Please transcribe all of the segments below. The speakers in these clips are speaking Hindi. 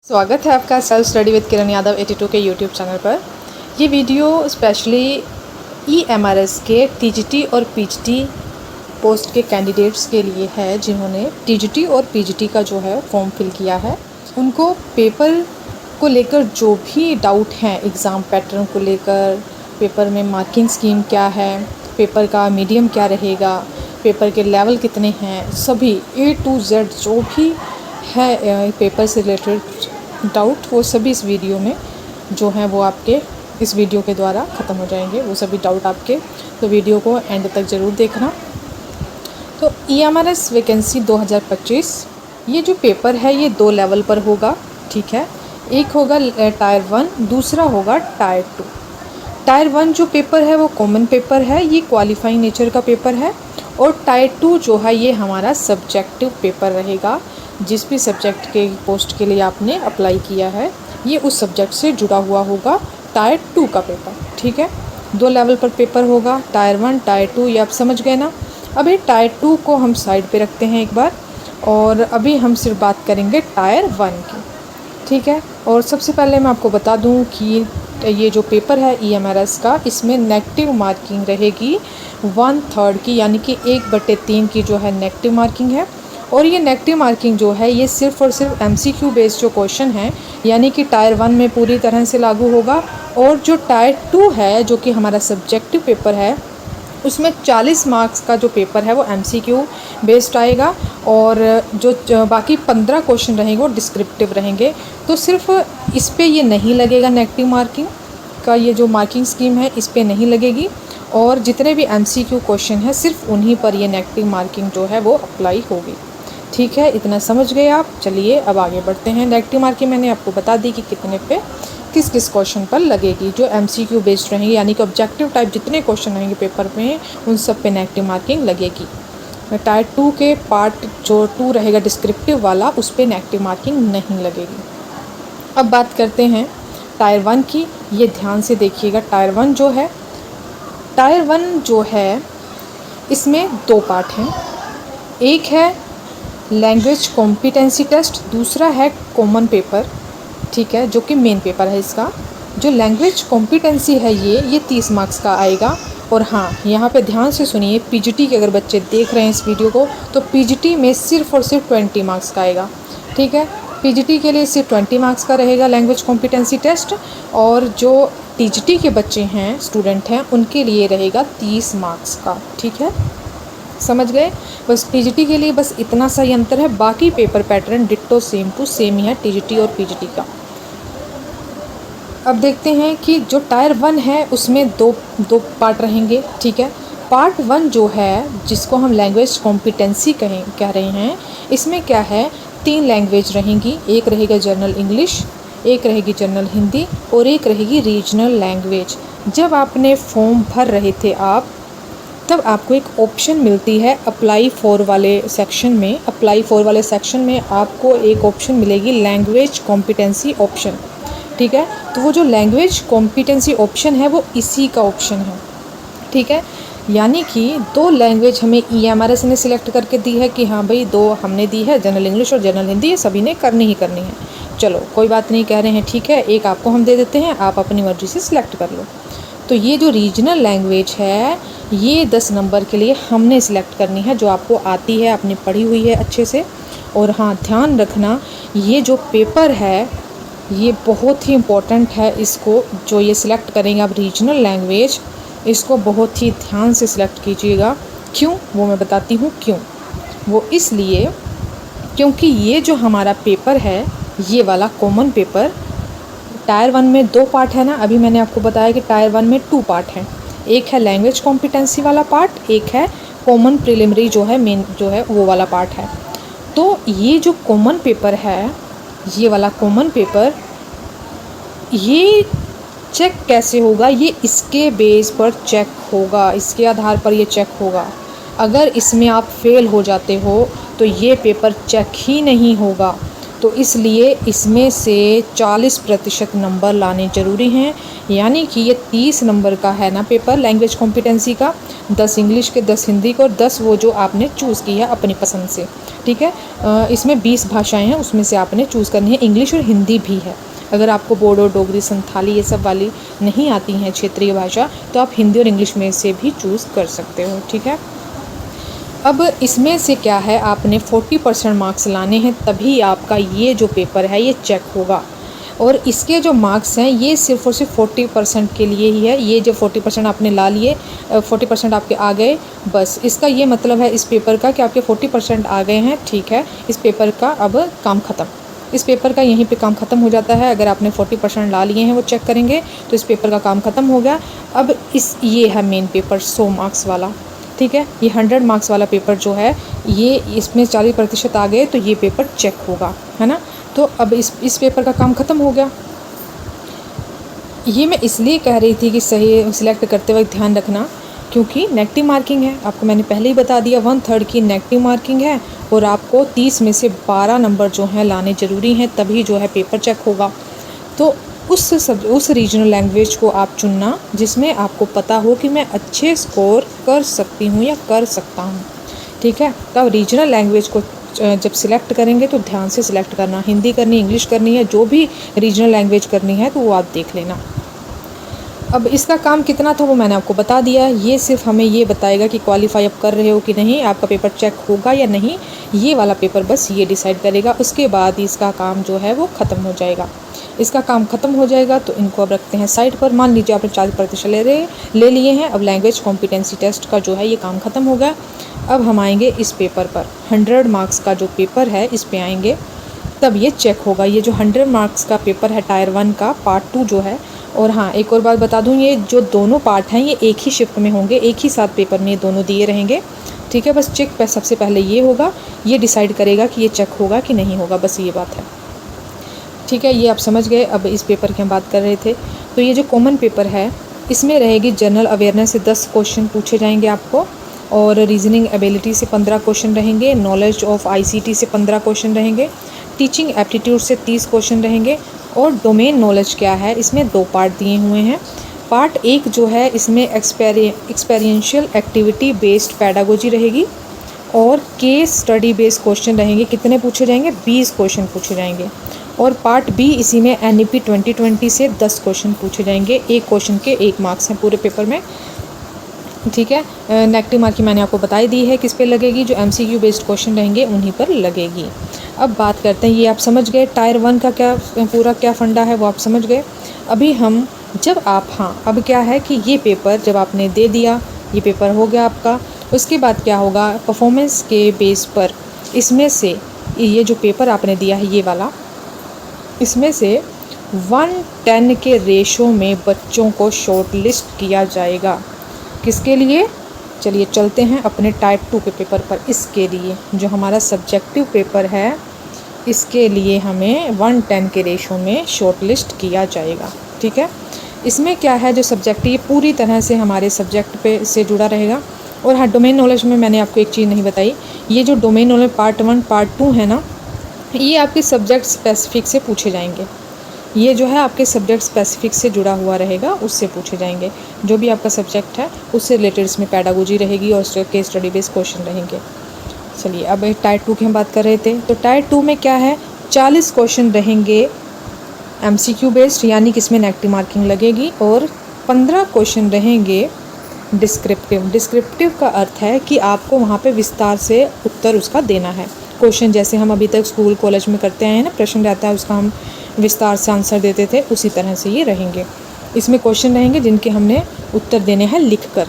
स्वागत है आपका self study with Kiran Yadav 82 के यूट्यूब चैनल पर। ये वीडियो स्पेशली EMRS के TGT और PGT पोस्ट के कैंडिडेट्स के लिए है जिन्होंने TGT और PGT का जो है फॉर्म फिल किया है। उनको पेपर को लेकर जो भी डाउट हैं, एग्ज़ाम पैटर्न को लेकर, पेपर में मार्किंग स्कीम क्या है, पेपर का मीडियम क्या रहेगा, पेपर के लेवल कितने हैं, सभी A to Z जो भी है पेपर से रिलेटेड डाउट, वो सभी इस वीडियो में जो हैं वो आपके इस वीडियो के द्वारा ख़त्म हो जाएंगे, वो सभी डाउट आपके। तो वीडियो को एंड तक ज़रूर देखना। तो EMRS वैकेंसी 2025 ये जो पेपर है ये 2 लेवल पर होगा, ठीक है। एक होगा टायर 1, दूसरा होगा टायर 2। टायर 1 जो पेपर है वो कॉमन पेपर है, ये क्वालिफाइंग नेचर का पेपर है। और टायर 2 जो है ये हमारा सब्जेक्टिव पेपर रहेगा। जिस भी सब्जेक्ट के पोस्ट के लिए आपने अप्लाई किया है ये उस सब्जेक्ट से जुड़ा हुआ होगा टायर 2 का पेपर, ठीक है। 2 लेवल पर पेपर होगा, टायर 1 टायर 2, ये आप समझ गए ना। अभी टायर 2 को हम साइड पे रखते हैं एक बार, और अभी हम सिर्फ बात करेंगे टायर 1 की, ठीक है। और सबसे पहले मैं आपको बता दूं कि ये जो पेपर है EMRS का, इसमें नेगेटिव मार्किंग रहेगी 1/3 की, यानी कि 1/3 की जो है नेगेटिव मार्किंग है। और ये नेगेटिव मार्किंग जो है ये सिर्फ़ और सिर्फ MCQ बेस्ड जो क्वेश्चन है, यानी कि टायर 1 में पूरी तरह से लागू होगा। और जो टायर 2 है जो कि हमारा सब्जेक्टिव पेपर है, उसमें 40 मार्क्स का जो पेपर है वो MCQ बेस्ड आएगा, और जो बाकी 15 क्वेश्चन रहेंगे वो डिस्क्रिप्टिव रहेंगे। तो सिर्फ इस पे ये नहीं लगेगा, नेगेटिव मार्किंग का ये जो मार्किंग स्कीम है इस पे नहीं लगेगी, और जितने भी MCQ क्वेश्चन है सिर्फ उन्हीं पर ये नेगेटिव मार्किंग जो है वो अप्लाई होगी, ठीक है। इतना समझ गए आप। चलिए अब आगे बढ़ते हैं। नेगेटिव मार्किंग मैंने आपको बता दी कि कितने पे किस किस क्वेश्चन पर लगेगी। जो MCQ बेस्ड रहेंगे, यानी कि ऑब्जेक्टिव टाइप जितने क्वेश्चन रहेंगे पेपर में, उन सब पे नेगेटिव मार्किंग लगेगी। टायर 2 के पार्ट जो 2 रहेगा डिस्क्रिप्टिव वाला, उस पर नेगेटिव मार्किंग नहीं लगेगी। अब बात करते हैं टायर 1 की। ये ध्यान से देखिएगा। टायर 1 जो है इसमें 2 पार्ट हैं। एक है लैंग्वेज कॉम्पिटेंसी टेस्ट, दूसरा है कॉमन पेपर, ठीक है, जो कि मेन पेपर है इसका। जो लैंग्वेज कॉम्पिटेंसी है ये 30 मार्क्स का आएगा। और हाँ, यहाँ पे ध्यान से सुनिए, PGT के अगर बच्चे देख रहे हैं इस वीडियो को, तो PGT में सिर्फ और सिर्फ 20 मार्क्स का आएगा, ठीक है। PGT के लिए सिर्फ 20 मार्क्स का रहेगा लैंग्वेज कॉम्पिटेंसी टेस्ट, और जो TGT के बच्चे हैं, स्टूडेंट हैं, उनके लिए रहेगा 30 मार्क्स का, ठीक है। समझ गए। बस PGT के लिए बस इतना सा ही अंतर है, बाकी paper pattern ditto same to same ही है TGT और PGT का। अब देखते हैं कि जो टायर 1 है उसमें दो पार्ट रहेंगे, ठीक है। पार्ट 1 जो है जिसको हम लैंग्वेज कॉम्पिटेंसी कह रहे हैं, इसमें क्या है, 3 लैंग्वेज रहेंगी। एक रहेगा जनरल इंग्लिश, एक रहेगी जनरल हिंदी, और एक रहेगी रीजनल लैंग्वेज। जब आपने फॉर्म भर रहे थे तब आपको एक ऑप्शन मिलती है अप्लाई फॉर वाले सेक्शन में। अप्लाई फॉर वाले सेक्शन में आपको एक ऑप्शन मिलेगी लैंग्वेज कॉम्पिटेंसी ऑप्शन, ठीक है। तो वो जो लैंग्वेज कॉम्पिटेंसी ऑप्शन है वो इसी का ऑप्शन है, ठीक है। यानी कि 2 लैंग्वेज हमें EMRS ने सिलेक्ट करके दी है कि हाँ भाई 2 हमने दी है, जनरल इंग्लिश और जनरल हिंदी, ये सभी ने करनी ही करनी है। चलो कोई बात नहीं, कह रहे हैं ठीक है, एक आपको हम दे देते हैं, आप अपनी मर्जी से सिलेक्ट कर लो। तो ये जो रीजनल लैंग्वेज है ये 10 नंबर के लिए हमने सिलेक्ट करनी है, जो आपको आती है, आपने पढ़ी हुई है अच्छे से। और हाँ, ध्यान रखना, ये जो पेपर है ये बहुत ही इम्पोर्टेंट है। इसको जो ये सिलेक्ट करेंगे आप रीजनल लैंग्वेज, इसको बहुत ही ध्यान से सिलेक्ट कीजिएगा। क्यों, वो मैं बताती हूँ क्यों। वो इसलिए क्योंकि ये जो हमारा पेपर है ये वाला कॉमन पेपर, टायर 1 में 2 पार्ट है ना, अभी मैंने आपको बताया कि टायर 1 में 2 पार्ट हैं। एक है लैंग्वेज कॉम्पिटेंसी वाला पार्ट, एक है कॉमन प्रिलिमिनरी जो है मेन जो है वो वाला पार्ट है। तो ये जो कॉमन पेपर है, ये वाला कॉमन पेपर, ये चेक कैसे होगा, ये इसके बेस पर चेक होगा, इसके आधार पर ये चेक होगा। अगर इसमें आप फेल हो जाते हो तो ये पेपर चेक ही नहीं होगा। तो इसलिए इसमें से 40% नंबर लाने ज़रूरी हैं। यानी कि ये 30 नंबर का है ना पेपर लैंग्वेज कॉम्पिटेंसी का, 10 इंग्लिश के, 10 हिंदी के और 10 वो जो आपने चूज़ की है अपनी पसंद से। ठीक है, इसमें 20 भाषाएं हैं, उसमें से आपने चूज़ करनी है। इंग्लिश और हिंदी भी है। अगर आपको बोडो, डोगरी, संथाली ये सब वाली नहीं आती हैं क्षेत्रीय भाषा, तो आप हिंदी और इंग्लिश में से भी चूज़ कर सकते हो। ठीक है, अब इसमें से क्या है, आपने 40% मार्क्स लाने हैं, तभी आपका ये जो पेपर है ये चेक होगा। और इसके जो मार्क्स हैं ये सिर्फ और सिर्फ 40% के लिए ही है। ये जो 40% आपने ला लिए, 40% आपके आ गए, बस इसका ये मतलब है इस पेपर का कि आपके 40% आ गए हैं। ठीक है, इस पेपर का अब काम ख़त्म। इस पेपर का यहीं पे काम ख़त्म हो जाता है। अगर आपने 40% ला लिए हैं, वो चेक करेंगे तो इस पेपर का काम ख़त्म हो गया। अब ये है मेन पेपर 100 मार्क्स वाला। ठीक है, ये 100 मार्क्स वाला पेपर जो है ये इसमें 40% आ गए तो ये पेपर चेक होगा, है ना। तो अब इस पेपर का काम ख़त्म हो गया। ये मैं इसलिए कह रही थी कि सही सिलेक्ट करते वक्त ध्यान रखना, क्योंकि नेगेटिव मार्किंग है। आपको मैंने पहले ही बता दिया 1/3 की नेगेटिव मार्किंग है और आपको 30 में से 12 नंबर जो हैं लाने ज़रूरी हैं, तभी जो है पेपर चेक होगा। तो उस रीजनल लैंग्वेज को आप चुनना जिसमें आपको पता हो कि मैं अच्छे स्कोर कर सकती हूँ या कर सकता हूँ। ठीक है, तो रीजनल लैंग्वेज को जब सिलेक्ट करेंगे तो ध्यान से सिलेक्ट करना। हिंदी करनी, इंग्लिश करनी है, जो भी रीजनल लैंग्वेज करनी है तो वो आप देख लेना। अब इसका काम कितना था वो मैंने आपको बता दिया। ये सिर्फ हमें ये बताएगा कि क्वालिफाई आप कर रहे हो कि नहीं, आपका पेपर चेक होगा या नहीं। ये वाला पेपर बस ये डिसाइड करेगा। उसके बाद इसका काम जो है वो ख़त्म हो जाएगा। इसका काम ख़त्म हो जाएगा तो इनको अब रखते हैं साइड पर। मान लीजिए आपने 40% ले लिए हैं। अब लैंग्वेज कॉम्पिटेंसी टेस्ट का जो है ये काम ख़त्म हो गया। अब हम आएंगे इस पेपर पर, 100 मार्क्स का जो पेपर है इस पे आएंगे, तब ये चेक होगा। ये जो 100 मार्क्स का पेपर है टायर 1 का पार्ट 2 जो है। और हाँ, एक और बात बता दूँ, ये जो दोनों पार्ट हैं ये एक ही शिफ्ट में होंगे, एक ही साथ पेपर में ये दोनों दिए रहेंगे। ठीक है, बस चेक पे सबसे पहले ये होगा, ये डिसाइड करेगा कि ये चेक होगा कि नहीं होगा, बस ये बात है। ठीक है, ये आप समझ गए। अब इस पेपर की हम बात कर रहे थे, तो ये जो कॉमन पेपर है इसमें रहेगी जनरल अवेयरनेस से 10 क्वेश्चन पूछे जाएंगे आपको, और रीजनिंग एबिलिटी से 15 क्वेश्चन रहेंगे, नॉलेज ऑफ आईसीटी से 15 क्वेश्चन रहेंगे, टीचिंग एप्टीट्यूड से 30 क्वेश्चन रहेंगे, और डोमेन नॉलेज क्या है इसमें 2 पार्ट दिए हुए हैं। पार्ट 1 जो है इसमें एक्सपेरिएंशियल एक्टिविटी बेस्ड पैडागोजी रहेगी, और केस स्टडी बेस्ड क्वेश्चन रहेंगे। कितने पूछे जाएंगे? 20 क्वेश्चन पूछे जाएंगे। और पार्ट बी इसी में एनईपी 2020 से 10 क्वेश्चन पूछे जाएंगे। एक क्वेश्चन के 1 मार्क्स हैं पूरे पेपर में। ठीक है, नेगेटिव मार्किंग मैंने आपको बताई दी है किस पे लगेगी, जो एमसीक्यू बेस्ड क्वेश्चन रहेंगे उन्हीं पर लगेगी। अब बात करते हैं, ये आप समझ गए टायर 1 का क्या पूरा क्या फंडा है वो आप समझ गए। अभी हम जब आप अब क्या है कि ये पेपर जब आपने दे दिया, ये पेपर हो गया आपका, उसके बाद क्या होगा, परफॉर्मेंस के बेस पर इसमें से ये जो पेपर आपने दिया है ये वाला, इसमें से 1:10 के रेशो में बच्चों को शॉर्ट लिस्ट किया जाएगा। किसके लिए? चलिए चलते हैं अपने टाइप 2 के पेपर पर। इसके लिए जो हमारा सब्जेक्टिव पेपर है इसके लिए हमें 1:10 के रेशो में शॉर्ट लिस्ट किया जाएगा। ठीक है, इसमें क्या है, जो सब्जेक्टिव ये पूरी तरह से हमारे सब्जेक्ट पे से जुड़ा रहेगा। और हाँ, डोमेन नॉलेज में मैंने आपको एक चीज़ नहीं बताई, ये जो डोमेन नॉलेज पार्ट 1 पार्ट 2 है ना, ये आपके सब्जेक्ट स्पेसिफिक से पूछे जाएंगे। ये जो है आपके सब्जेक्ट स्पेसिफिक से जुड़ा हुआ रहेगा, उससे पूछे जाएंगे। जो भी आपका सब्जेक्ट है उससे रिलेटेड इसमें पैडागोजी रहेगी और केस स्टडी बेस्ड क्वेश्चन रहेंगे। चलिए अब टायर 2 की हम बात कर रहे थे, तो टायर 2 में क्या है, 40 क्वेश्चन रहेंगे एमसीक्यू बेस्ड, यानी कि इसमें नेगेटिव मार्किंग लगेगी, और 15 क्वेश्चन रहेंगे डिस्क्रिप्टिव। डिस्क्रिप्टिव का अर्थ है कि आपको वहाँ पे विस्तार से उत्तर उसका देना है। क्वेश्चन जैसे हम अभी तक स्कूल कॉलेज में करते आए हैं ना, प्रश्न रहता है उसका हम विस्तार से आंसर देते थे, उसी तरह से ये रहेंगे। इसमें क्वेश्चन रहेंगे जिनके हमने उत्तर देने हैं लिखकर,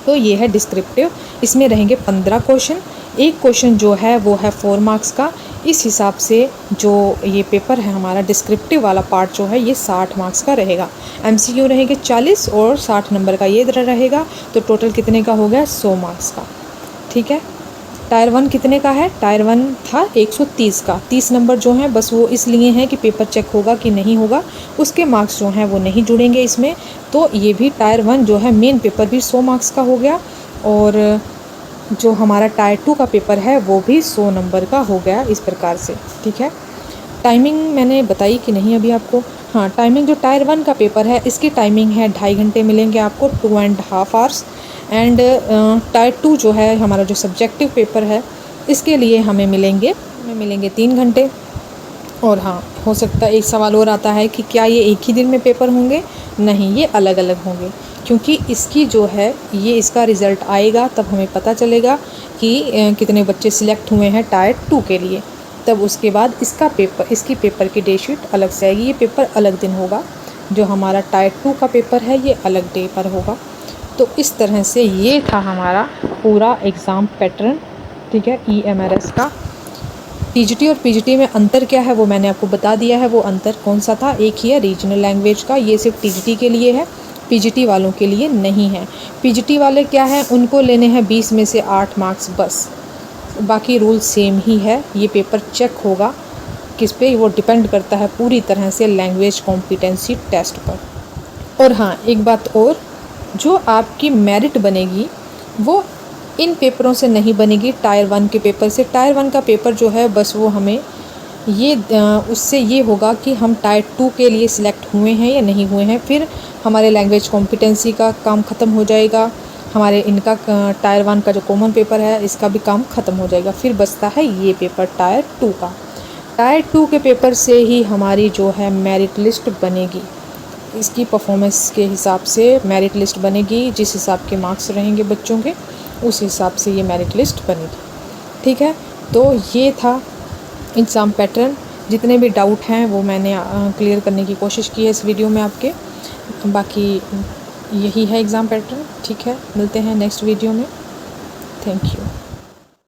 तो ये है डिस्क्रिप्टिव। इसमें रहेंगे 15 क्वेश्चन। एक क्वेश्चन जो है वो है 4 मार्क्स का। इस हिसाब से जो ये पेपर है हमारा डिस्क्रिप्टिव वाला पार्ट जो है ये 60 मार्क्स का रहेगा। एमसीक्यू रहेंगे 40 और 60 नंबर का ये रहेगा, तो टोटल कितने का हो गया, 100 मार्क्स का। ठीक है, टायर 1 कितने का है, टायर 1 था 130 का। 30 नंबर जो हैं बस वो इसलिए हैं कि पेपर चेक होगा कि नहीं होगा, उसके मार्क्स जो हैं वो नहीं जुड़ेंगे इसमें। तो ये भी टायर 1 जो है मेन पेपर भी 100 मार्क्स का हो गया, और जो हमारा टायर 2 का पेपर है वो भी 100 नंबर का हो गया इस प्रकार से। ठीक है, टाइमिंग मैंने बताई कि नहीं अभी आपको? हाँ, टाइमिंग जो टायर 1 का पेपर है इसकी टाइमिंग है 2.5 घंटे मिलेंगे आपको, 2.5 आवर्स। एंड टायर 2 जो है हमारा जो सब्जेक्टिव पेपर है इसके लिए हमें मिलेंगे 3 घंटे। और हाँ, हो सकता है एक सवाल और आता है कि क्या ये एक ही दिन में पेपर होंगे? नहीं, ये अलग अलग होंगे, क्योंकि इसकी जो है ये इसका रिज़ल्ट आएगा तब हमें पता चलेगा कि कितने बच्चे सिलेक्ट हुए हैं टायर 2 के लिए। तब उसके बाद इसकी पेपर की डेट शीट अलग से आएगी। ये पेपर अलग दिन होगा, जो हमारा टायर 2 का पेपर है ये अलग डे पर होगा। तो इस तरह से ये था हमारा पूरा एग्ज़ाम पैटर्न, ठीक है, EMRS का। TGT और PGT में अंतर क्या है वो मैंने आपको बता दिया है। वो अंतर कौन सा था? एक ही है, रीजनल लैंग्वेज का। ये सिर्फ TGT के लिए है, PGT वालों के लिए नहीं है। PGT वाले क्या है, उनको लेने हैं 20 में से 8 मार्क्स बस, बाकी रूल सेम ही है। ये पेपर चेक होगा किस पे? वो डिपेंड करता है पूरी तरह से लैंग्वेज कॉम्पिटेंसी टेस्ट पर। और हाँ, एक बात और, जो आपकी मेरिट बनेगी वो इन पेपरों से नहीं बनेगी, टायर 1 के पेपर से। टायर 1 का पेपर जो है बस वो हमें ये उससे ये होगा कि हम टायर 2 के लिए सिलेक्ट हुए हैं या नहीं हुए हैं। फिर हमारे लैंग्वेज कॉम्पिटेंसी का काम ख़त्म हो जाएगा, हमारे इनका टायर 1 का जो कॉमन पेपर है इसका भी काम ख़त्म हो जाएगा। फिर बचता है ये पेपर टायर 2 का। टायर 2 के पेपर से ही हमारी जो है मेरिट लिस्ट बनेगी। इसकी परफॉर्मेंस के हिसाब से मेरिट लिस्ट बनेगी, जिस हिसाब के मार्क्स रहेंगे बच्चों के उस हिसाब से ये मेरिट लिस्ट बनेगी, ठीक है। तो ये था एग्ज़ाम पैटर्न। जितने भी डाउट हैं वो मैंने क्लियर करने की कोशिश की है इस वीडियो में आपके। बाकी यही है एग्ज़ाम पैटर्न, ठीक है। मिलते हैं नेक्स्ट वीडियो में। Thank you.